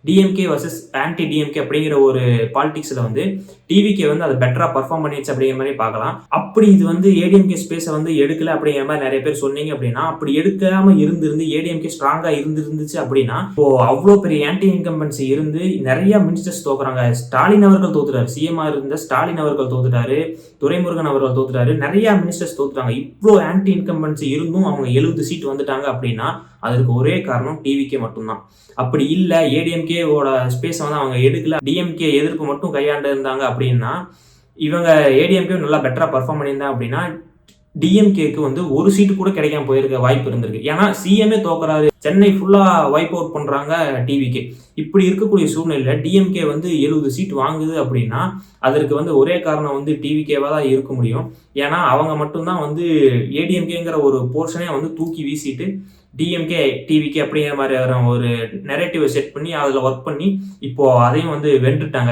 DMK versus anti DMK அப்படிங்கிற ஒரு பாலிடிக்ஸ்ல வந்து டிவிகே வந்து அதை பெட்டரா பர்ஃபார்ம் பண்ணிடுச்சு அப்படிங்கிற மாதிரி பார்க்கலாம். அப்படி இது வந்து ஏடிஎம்கே ஸ்பேஸை வந்து எடுக்கல அப்படிங்கிற மாதிரி நிறைய பேர் சொன்னீங்க அப்படின்னா, அப்படி எடுக்காம இருந்து ஏடிஎம்கே ஸ்ட்ராங்கா இருந்துச்சு அப்படின்னா, இப்போ அவ்வளோ பெரிய ஆன்டி இன்கம்பன்சி இருந்து நிறைய மினிஸ்டர்ஸ் தோக்குறாங்க. ஸ்டாலின் அவர்கள் தோத்துட்டாரு, சிஎம்ஆ இருந்த ஸ்டாலின் அவர்கள் தோத்துட்டாரு, துரைமுருகன் அவர்கள் தோத்துட்டாரு, நிறைய மினிஸ்டர்ஸ் தோத்துட்டாங்க. இவ்வளோ ஆன்டி இன்கம்பன்சி இருந்தும் அவங்க 70 சீட் வந்துட்டாங்க அப்படின்னா அதற்கு ஒரே காரணம் டிவிகே மட்டும்தான். அப்படி இல்லை, ஏடிஎம்கேவோட ஸ்பேஸை வந்து அவங்க எடுக்கல, டிஎம்கே எதிர்ப்பு மட்டும் கையாண்டு இருந்தாங்க அப்படின்னா, இவங்க ஏடிஎம்கே நல்லா பெட்டரா பர்ஃபார்ம் பண்ணியிருந்தாங்க அப்படின்னா டிஎம்கேக்கு வந்து ஒரு சீட்டு கூட கிடைக்காம போயிருக்க வாய்ப்பு இருந்திருக்கு. ஏன்னா சிஎம்ஏ தோக்குறாரு, சென்னை ஃபுல்லா வைப் அவுட் பண்றாங்க டிவிகே. இப்படி இருக்கக்கூடிய சூழ்நிலையில டிஎம்கே வந்து 70 சீட் வாங்குது அப்படின்னா அதற்கு வந்து ஒரே காரணம் வந்து டிவிகேவா தான் இருக்க முடியும். ஏன்னா அவங்க மட்டும்தான் வந்து ஏடிஎம்கேங்கிற ஒரு போர்ஷனே வந்து தூக்கி வீசிட்டு டிஎம்கே டிவிகே அப்படிங்கிற மாதிரி ஒரு நெரேட்டிவை செட் பண்ணி அதில் ஒர்க் பண்ணி இப்போ அதையும் வந்து வென்றுட்டாங்க.